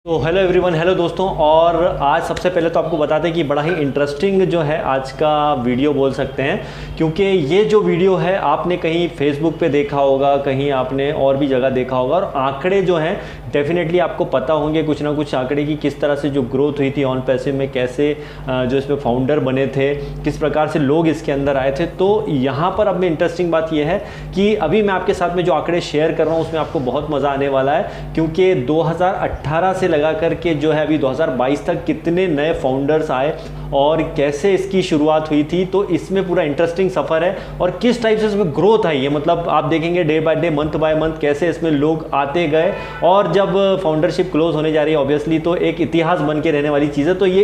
तो hello everyone, hello दोस्तों। और आज सबसे पहले तो आपको बताते हैं कि बड़ा ही इंटरेस्टिंग जो है आज का वीडियो बोल सकते हैं, क्योंकि ये जो वीडियो है आपने कहीं फेसबुक पे देखा होगा, कहीं आपने और भी जगह देखा होगा, और आंकड़े जो हैं डेफिनेटली आपको पता होंगे कुछ ना कुछ आंकड़े की किस तरह से जो ग्रोथ हुई थी ऑन पैसिव में, कैसे जो इसमें फाउंडर बने थे, किस प्रकार से लोग इसके अंदर आए थे। तो यहाँ पर अब में इंटरेस्टिंग बात यह है कि अभी मैं आपके साथ में जो आंकड़े शेयर कर रहा हूँ उसमें आपको बहुत मज़ा आने वाला है, क्योंकि 2018 से लगा करके जो है अभी 2022 तक कितने नए फाउंडर्स आए और कैसे इसकी शुरुआत हुई थी। तो इसमें पूरा इंटरेस्टिंग सफ़र है और किस टाइप से इसमें ग्रोथ आई है, मतलब आप देखेंगे day by day, month by month कैसे इसमें लोग आते गए। और जब फाउंडरशिप क्लोज होने जा रही है ऑब्वियसली, तो एक इतिहास बन के रहने वाली चीज़ है। तो ये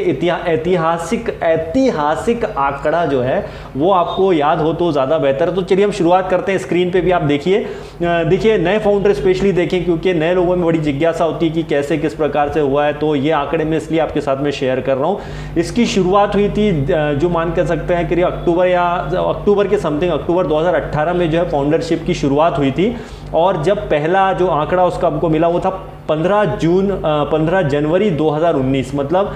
ऐतिहासिक आंकड़ा जो है वो आपको याद हो तो ज़्यादा बेहतर है। तो चलिए हम शुरुआत करते हैं। स्क्रीन पर भी आप देखिए नए फाउंडर स्पेशली देखें, क्योंकि नए लोगों में बड़ी जिज्ञासा होती है कि कैसे किस प्रकार से हुआ है। तो ये आंकड़े में इसलिए आपके साथ में शेयर कर रहा हूँ। इसकी शुरुआत हुई थी जो मान कर सकते हैं कि अक्टूबर के समथिंग, अक्टूबर 2018 में जो है फाउंडरशिप की शुरुआत हुई थी। और जब पहला जो आंकड़ा उसका हमको मिला वो था 15 जनवरी 2019, मतलब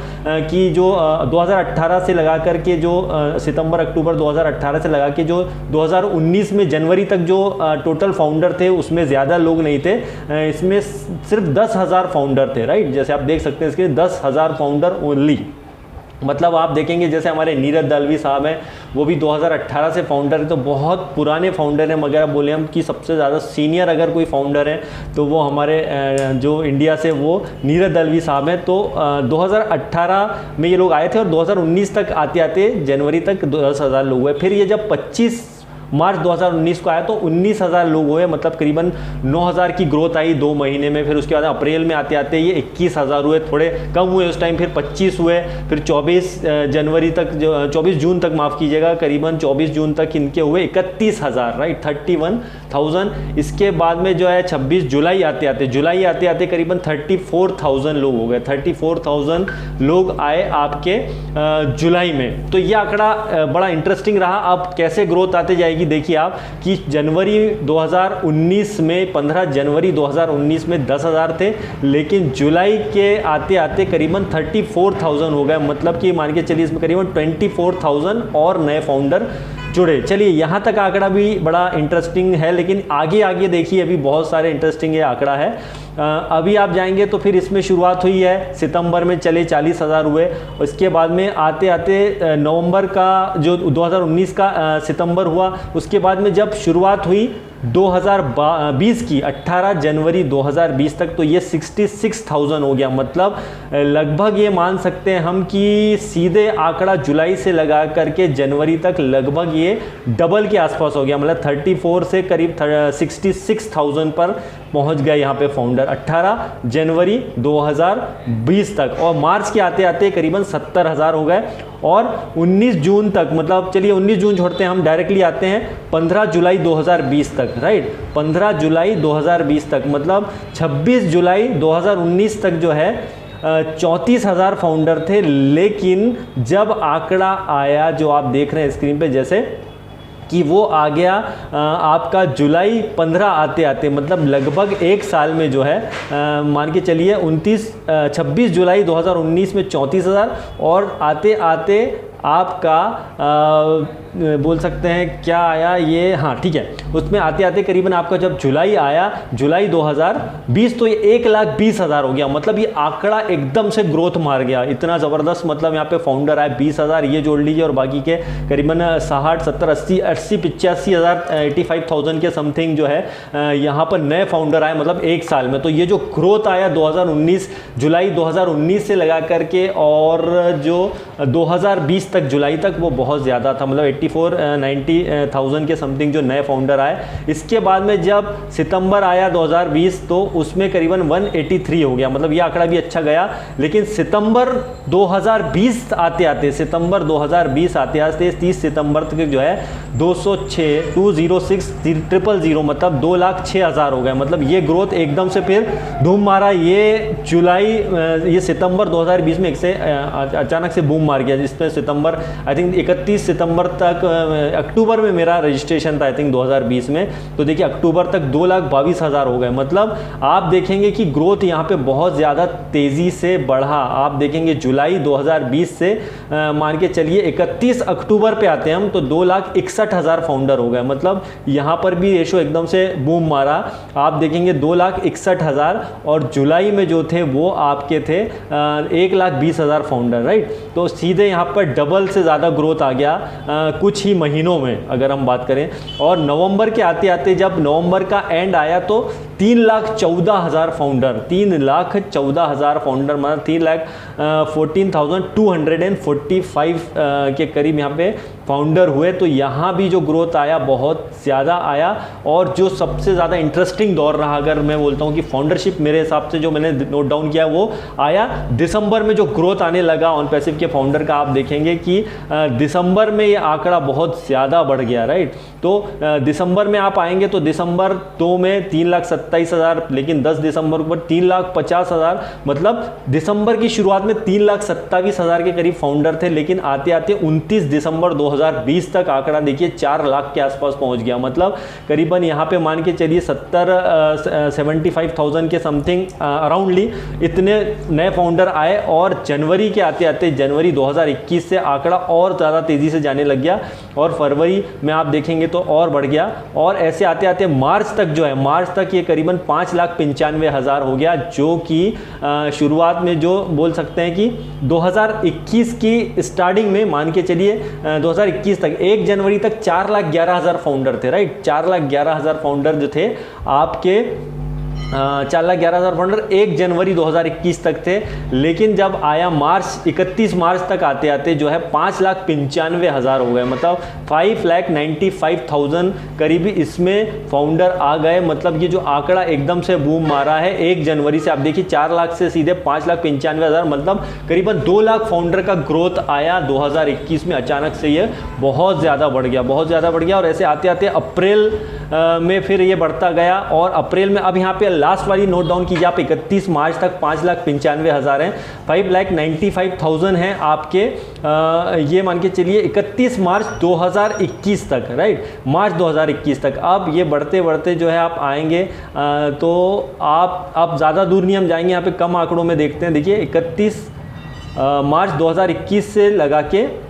कि जो 2018 से लगा करके जो सितंबर अक्टूबर 2018 से लगा के जो 2019 में जनवरी तक जो टोटल फाउंडर थे उसमें ज़्यादा लोग नहीं थे। इसमें सिर्फ 10,000 फाउंडर थे, राइट। जैसे आप देख सकते हैं इसके 10,000 फाउंडर ओनली। मतलब आप देखेंगे जैसे हमारे नीरज दलवी साहब हैं, वो भी 2018 से फाउंडर है, तो बहुत पुराने फाउंडर हैं। मगर बोले हम कि सबसे ज़्यादा सीनियर अगर कोई फाउंडर है तो वो हमारे जो इंडिया से वो नीरज दलवी साहब हैं। तो 2018 में ये लोग आए थे और 2019 तक आते आते जनवरी तक 10,000 लोग हुए। फिर ये जब 25 मार्च 2019 को आया तो 19,000 लोग हुए, मतलब करीबन 9,000 की ग्रोथ आई 2 महीने में। फिर उसके बाद अप्रैल में आते आते ये 21,000 हुए, थोड़े कम हुए उस टाइम। फिर 25 हुए, फिर 24 जनवरी तक, जो 24 जून तक माफ़ कीजिएगा, करीबन 24 जून तक इनके हुए 31,000, राइट, 31,000। इसके बाद में जो है 26 जुलाई आते आते करीबन 34,000 लोग हो गए। 34,000 लोग आए आपके जुलाई में। तो ये आंकड़ा बड़ा इंटरेस्टिंग रहा। अब कैसे ग्रोथ आते जाएगी देखिए आप कि जनवरी 2019 में 15 जनवरी 2019 में 10,000 थे, लेकिन जुलाई के आते आते करीबन 34,000 हो गए। मतलब कि मान के चलिए इसमें करीबन 24,000 और नए फाउंडर जुड़े। चलिए यहाँ तक आंकड़ा भी बड़ा इंटरेस्टिंग है, लेकिन आगे देखिए अभी बहुत सारे इंटरेस्टिंग ये आंकड़ा है। अभी आप जाएंगे तो फिर इसमें शुरुआत हुई है सितंबर में, चले 40,000 हुए। उसके बाद में आते आते नवंबर का जो 2019 का सितंबर हुआ, उसके बाद में जब शुरुआत हुई 2020 की 18 जनवरी 2020 तक, तो ये 66,000 हो गया। मतलब लगभग ये मान सकते हैं हम कि सीधे आंकड़ा जुलाई से लगा करके जनवरी तक लगभग ये डबल के आसपास हो गया। मतलब 34 से करीब 66,000 पर पहुंच गए यहाँ पे फाउंडर 18 जनवरी 2020 तक। और मार्च के आते आते करीबन 70,000 हो गए। और 19 जून तक, मतलब चलिए 19 जून छोड़ते हैं, हम डायरेक्टली आते हैं 15 जुलाई 2020 तक, राइट। 15 जुलाई 2020 तक, मतलब 26 जुलाई 2019 तक जो है 34,000 फाउंडर थे। लेकिन जब आंकड़ा आया जो आप देख रहे हैं स्क्रीन पे, जैसे कि वो आ गया आपका जुलाई 15 आते आते, मतलब लगभग एक साल में जो है मान के चलिए 26 जुलाई 2019 में 34,000 और आते आते आपका बोल सकते हैं क्या आया ये, हाँ ठीक है, उसमें आते आते करीबन आपका जब जुलाई आया, जुलाई 2020, तो ये 1,20,000 हो गया। मतलब ये आंकड़ा एकदम से ग्रोथ मार गया, इतना ज़बरदस्त। मतलब यहाँ पे फाउंडर आए 20,000, ये जोड़ लीजिए, और बाकी के करीबन 60, 70, 80, 85,000, 85,000 के समथिंग जो है यहाँ पर नए फाउंडर आए, मतलब एक साल में। तो ये जो ग्रोथ आया 2019 जुलाई 2019 से लगा करके और जो 2020 तक जुलाई तक, वो बहुत ज़्यादा था। मतलब 90,000 के समथिंग जो नए फाउंडर आए। इसके बाद में जब सितंबर आया 2020, तो उसमें करीबन 183 हो गया। मतलब ये आंकड़ा भी अच्छा गया। लेकिन सितंबर 2020 आते आते 30 सितंबर तक जो है 206,000 मतलब 2,06,000 हो गए। मतलब ये ग्रोथ एकदम से फिर धूम मारा। ये सितंबर 2020 में एक से अचानक से बूम मार गया, जिसमें सितंबर आई थिंक 31 सितंबर तक लाख अक्टूबर में मेरा रजिस्ट्रेशन था आई थिंक 2020 में, तो देखिए अक्टूबर तक 2,22,000 हो गए। मतलब आप देखेंगे कि ग्रोथ यहाँ पे बहुत ज़्यादा तेज़ी से बढ़ा। आप देखेंगे जुलाई 2020 से मान के चलिए 31 अक्टूबर पे आते हैं हम तो 2,61,000 फाउंडर हो गए। मतलब यहाँ पर भी रेशो एकदम से बूम मारा। आप देखेंगे 2,61,000 और जुलाई में जो थे वो आपके थे 1,20,000 फाउंडर, राइट। तो सीधे यहाँ पर डबल से ज़्यादा ग्रोथ आ गया कुछ ही महीनों में अगर हम बात करें। और नवंबर के आते आते जब नवंबर का एंड आया तो 3,14,000 फाउंडर, 3,14,000 फाउंडर, मतलब 3,14,245 के करीब यहाँ पे फाउंडर हुए। तो यहाँ भी जो ग्रोथ आया बहुत ज़्यादा आया। और जो सबसे ज़्यादा इंटरेस्टिंग दौर रहा अगर मैं बोलता हूँ कि फाउंडरशिप मेरे हिसाब से जो मैंने नोट डाउन किया वो आया दिसंबर में। जो ग्रोथ आने लगा ऑन पैसिव के फाउंडर का, आप देखेंगे कि दिसंबर में ये आंकड़ा बहुत ज़्यादा बढ़ गया, राइट। तो दिसंबर में आप आएंगे तो दिसंबर 2 में 3,27,000, लेकिन 10 दिसंबर पर 3,50,000। मतलब दिसंबर की शुरुआत में 3,27,000 के करीब फाउंडर थे, लेकिन आते आते 29 दिसंबर 2020 तक आंकड़ा देखिए 4 लाख के आसपास पहुंच गया। मतलब करीबन यहाँ पे मान के चलिए 75,000 के समथिंग अराउंडली इतने नए फाउंडर आए। और जनवरी के आते आते जनवरी 2021 से आंकड़ा और ज़्यादा तेज़ी से जाने लग गया और फरवरी में आप देखेंगे तो और बढ़ गया। और ऐसे आते आते मार्च तक जो है, मार्च तक ये करीबन 5,95,000 हो गया, जो कि शुरुआत में जो बोल सकते हैं कि 2021 की स्टार्टिंग में मान के चलिए 2021 तक 1 जनवरी तक 4,11,000 फाउंडर थे, राइट। 4,11,000 फाउंडर जो थे आपके 4,11,000 फाउंडर 1 जनवरी 2021 तक थे। लेकिन जब आया मार्च 31 मार्च तक आते आते जो है 5,95,000 हो गए। मतलब 5,95,000 करीबी इसमें फाउंडर आ गए। मतलब ये जो आंकड़ा एकदम से बूम मारा है 1 जनवरी से, आप देखिए 4 लाख से सीधे 5,95,000, मतलब करीबन 2 लाख फाउंडर का ग्रोथ आया 2021 में। अचानक से ये बहुत ज़्यादा बढ़ गया, बहुत ज़्यादा बढ़ गया। और ऐसे आते आते अप्रैल में फिर ये बढ़ता गया। और अप्रैल में अब यहाँ पे लास्ट वाली नोट डाउन कीजिए आप, 31 मार्च तक 5,95,000 हैं, 5,95,000 हैं आपके ये मान के चलिए 31 मार्च 2021 तक, राइट। मार्च 2021 तक। अब ये बढ़ते बढ़ते जो है आप आएंगे तो आप अब ज़्यादा दूर नहीं हम जाएंगे, यहाँ पे कम आंकड़ों में देखते हैं। देखिए 31 मार्च 2021 से लगा के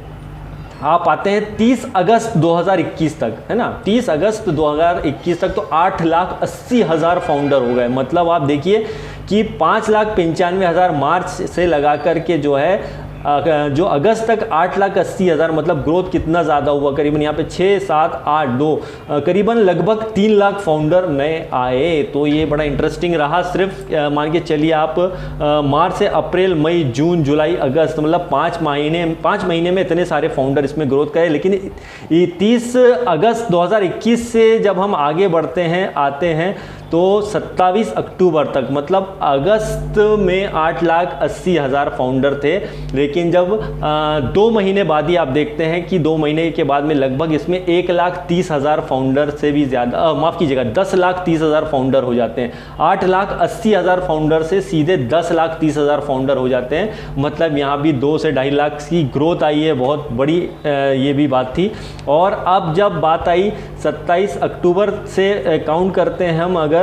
आप आते हैं 30 अगस्त 2021 तक, है ना। 30 अगस्त 2021 तक तो 8,80,000 फाउंडर हो गए। मतलब आप देखिए कि 5,95,000 मार्च से लगा करके जो है जो अगस्त तक 8,80,000, मतलब ग्रोथ कितना ज़्यादा हुआ। करीबन यहाँ पे 6, 7, 8, 2 करीबन लगभग 3 लाख फाउंडर नए आए। तो ये बड़ा इंटरेस्टिंग रहा। सिर्फ मान के चलिए आप मार्च से अप्रैल, मई, जून, जुलाई, अगस्त, मतलब 5 महीने में इतने सारे फाउंडर इसमें ग्रोथ करे। लेकिन 30 अगस्त 2021 से जब हम आगे बढ़ते हैं आते हैं तो 27 अक्टूबर तक, मतलब अगस्त में 8,80,000 फाउंडर थे। लेकिन जब 2 महीने बाद ही आप देखते हैं कि 2 महीने के बाद में लगभग इसमें 1,30,000 फाउंडर से भी ज़्यादा, माफ़ कीजिएगा 10,30,000 फाउंडर हो जाते हैं। 8,80,000 फाउंडर से सीधे 10,30,000 फाउंडर हो जाते हैं। मतलब यहाँ भी 2 से 2.5 लाख की ग्रोथ आई है, बहुत बड़ी ये भी बात थी। और अब जब बात आई 27 अक्टूबर से काउंट करते हैं हम, अगर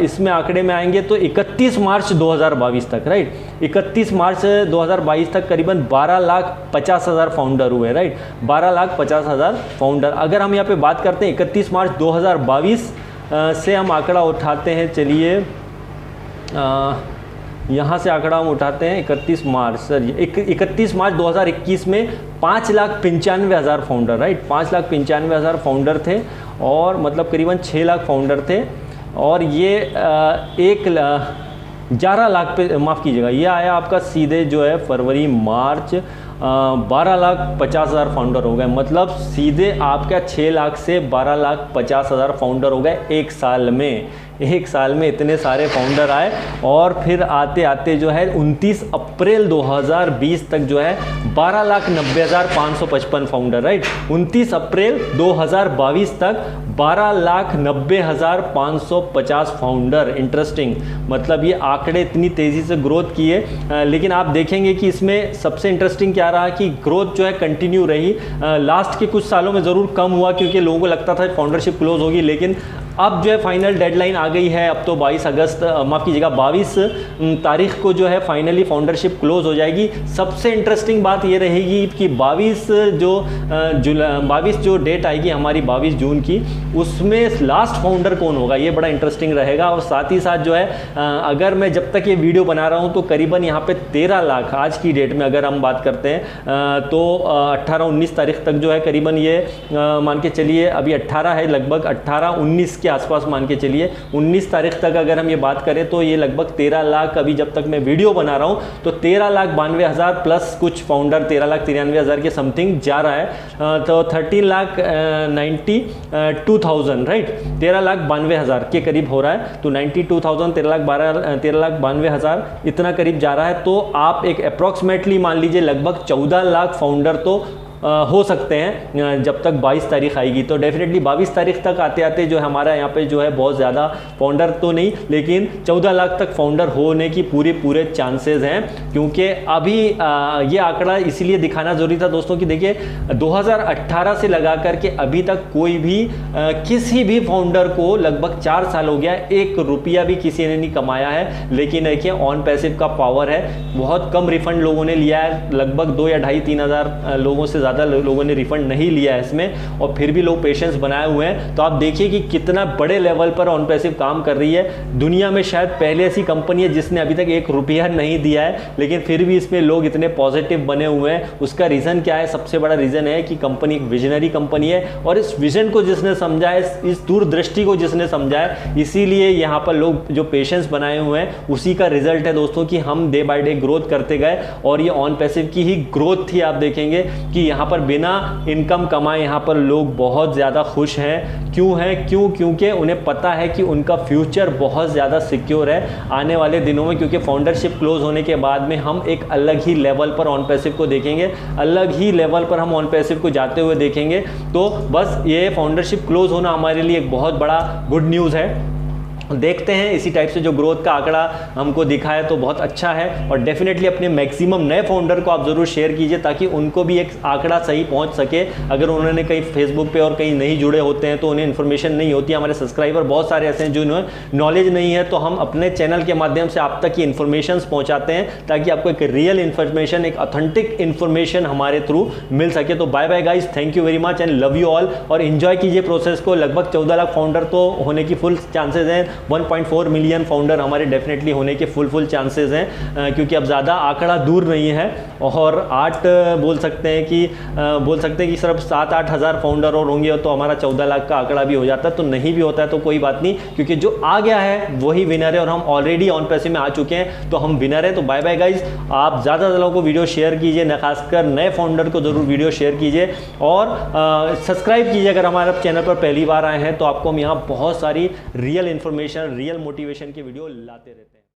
इसमें आंकड़े में आएंगे तो 31 मार्च 2022 तक, राइट। 31 मार्च 2022 तक करीबन 12,50,000 फाउंडर हुए, राइट। 12,50,000 फाउंडर। अगर हम यहाँ पे बात करते हैं 31 मार्च 2022 से हम आंकड़ा उठाते हैं, चलिए यहाँ से आंकड़ा हम उठाते हैं 31 मार्च, सर 31 मार्च 2021 में 5,95,000 फाउंडर, राइट। 5,95,000 फाउंडर थे और मतलब करीबन 6 लाख फाउंडर थे। और ये 11 लाख पे, माफ़ कीजिएगा, ये आया आपका सीधे जो है फरवरी मार्च 12,50,000 फाउंडर हो गए। मतलब सीधे आपका 6 लाख से 12,50,000 फाउंडर हो गए एक साल में। एक साल में इतने सारे फाउंडर आए और फिर आते आते जो है 29 अप्रैल 2020 तक जो है 12,90,555 फाउंडर, राइट। 29 अप्रैल 2022 तक 12,90,550 फाउंडर। इंटरेस्टिंग, मतलब ये आंकड़े इतनी तेजी से ग्रोथ किए। लेकिन आप देखेंगे कि इसमें सबसे इंटरेस्टिंग क्या रहा कि ग्रोथ जो है कंटिन्यू रही। लास्ट के कुछ सालों में ज़रूर कम हुआ क्योंकि लोगों को लगता था फाउंडरशिप क्लोज होगी, लेकिन अब जो है फाइनल डेडलाइन आ गई है। अब तो 22 तारीख को जो है फाइनली फाउंडरशिप क्लोज हो जाएगी। सबसे इंटरेस्टिंग बात ये रहेगी कि 22 जो डेट आएगी हमारी 22 जून की, उसमें लास्ट फाउंडर कौन होगा, ये बड़ा इंटरेस्टिंग रहेगा। और साथ ही साथ जो है अगर मैं जब तक ये वीडियो बना रहा हूँ तो करीबन यहाँ पे 13 लाख आज की डेट में अगर हम बात करते हैं तो 18-19 तारीख तक जो है करीबन ये मान के चलिए, अभी 18 है, लगभग 18-19 के आसपास मान के चलिए 19 तारीख तक अगर हम ये बात करें तो ये लगभग 13 लाख, अभी जब तक मैं वीडियो बना रहा हूँ तो 13,92,000 प्लस कुछ फाउंडर 13,93,000 के समथिंग जा रहा है। तो 13,92,000, राइट, 13,92,000 के करीब हो रहा है। तो 92,000 13,92,000 इतना करीब जा रहा है। तो आप एक अप्रॉक्सीमेटली मान लीजिए लगभग 14 लाख फाउंडर तो हो सकते हैं जब तक 22 तारीख आएगी। तो डेफिनेटली 22 तारीख तक आते आते जो हमारा यहाँ पे जो है बहुत ज़्यादा फाउंडर तो नहीं, लेकिन 14 लाख तक फाउंडर होने की पूरे चांसेस हैं। क्योंकि अभी ये आंकड़ा इसीलिए दिखाना ज़रूरी था दोस्तों कि देखिए 2018 से लगा करके अभी तक कोई भी किसी भी फाउंडर को लगभग 4 साल हो गया, 1 रुपया भी किसी ने नहीं कमाया है। लेकिन देखिए ऑन पैसिव का पावर है, बहुत कम रिफंड लोगों ने लिया है, लगभग 2 या 2,500-3 हज़ार लोगों से ज़्यादा लोगों ने रिफंड नहीं लिया है इसमें, और फिर भी लोग पेशेंस बनाए हुए हैं। तो आप देखिए कि कितना बड़े लेवल पर ऑन पैसिव काम कर रही है। दुनिया में शायद पहले ऐसी कंपनी है जिसने अभी तक 1 रुपया नहीं दिया है, लेकिन फिर भी इसमें लोग इतने पॉजिटिव बने हुए हैं। उसका रीज़न क्या है? सबसे बड़ा रीज़न है कि कंपनी एक विजनरी कंपनी है, और इस विजन को जिसने समझा है, इस दूरदृष्टि को जिसने समझा है, इसीलिए यहाँ पर लोग जो पेशेंस बनाए हुए हैं उसी का रिजल्ट है दोस्तों कि हम डे बाय डे ग्रोथ करते गए। और ये ऑन पैसिव की ही ग्रोथ थी। आप देखेंगे कि यहाँ पर बिना इनकम कमाए यहाँ पर लोग बहुत ज़्यादा खुश हैं। क्योंकि उन्हें पता है कि उनका फ्यूचर बहुत ज़्यादा सिक्योर है आने वाले दिनों में। क्योंकि फाउंडरशिप क्लोज होने के बाद में हम एक अलग ही लेवल पर ऑन पैसिव को देखेंगे, अलग ही लेवल पर हम ऑन पैसिव को जाते हुए देखेंगे। तो बस ये फाउंडरशिप क्लोज होना हमारे लिए एक बहुत बड़ा गुड न्यूज़ है। देखते हैं इसी टाइप से जो ग्रोथ का आंकड़ा हमको दिखा है तो बहुत अच्छा है। और डेफिनेटली अपने मैक्सिमम नए फाउंडर को आप ज़रूर शेयर कीजिए ताकि उनको भी एक आंकड़ा सही पहुंच सके। अगर उन्होंने कहीं फेसबुक पे और कहीं नहीं जुड़े होते हैं तो उन्हें इन्फॉर्मेशन नहीं होती। हमारे सब्सक्राइबर बहुत सारे ऐसे हैं जिन्हें नॉलेज नहीं है, तो हम अपने चैनल के माध्यम से आप तक की इन्फॉर्मेशन पहुँचाते हैं ताकि आपको एक रियल इन्फॉर्मेशन, एक ऑथेंटिक इन्फॉर्मेशन हमारे थ्रू मिल सके। तो bye bye guys, thank you very much and love you all. और इन्जॉय कीजिए प्रोसेस को। लगभग 14 लाख फाउंडर तो होने की फुल चांसेज हैं। 1.4 मिलियन फाउंडर हमारे डेफिनेटली होने के फुल चांसेस हैं, क्योंकि अब ज़्यादा आंकड़ा दूर नहीं है। और 8 बोल सकते हैं कि सिर्फ 7-8 हज़ार फाउंडर और होंगे तो हमारा 14 लाख का आंकड़ा भी हो जाता है। तो नहीं भी होता है तो कोई बात नहीं, क्योंकि जो आ गया है वही विनर है और हम ऑलरेडी ऑन पैसिव में आ चुके हैं, तो हम विनर है। तो बाय बाय गाइज, आप ज़्यादा लोगों को वीडियो शेयर कीजिए, न खासकर नए फाउंडर को ज़रूर वीडियो शेयर कीजिए और सब्सक्राइब कीजिए अगर हमारे चैनल पर पहली बार आए हैं। तो आपको हम यहाँ बहुत सारी रियल इन्फॉर्मेशन, रियल मोटिवेशन की वीडियो लाते रहते हैं।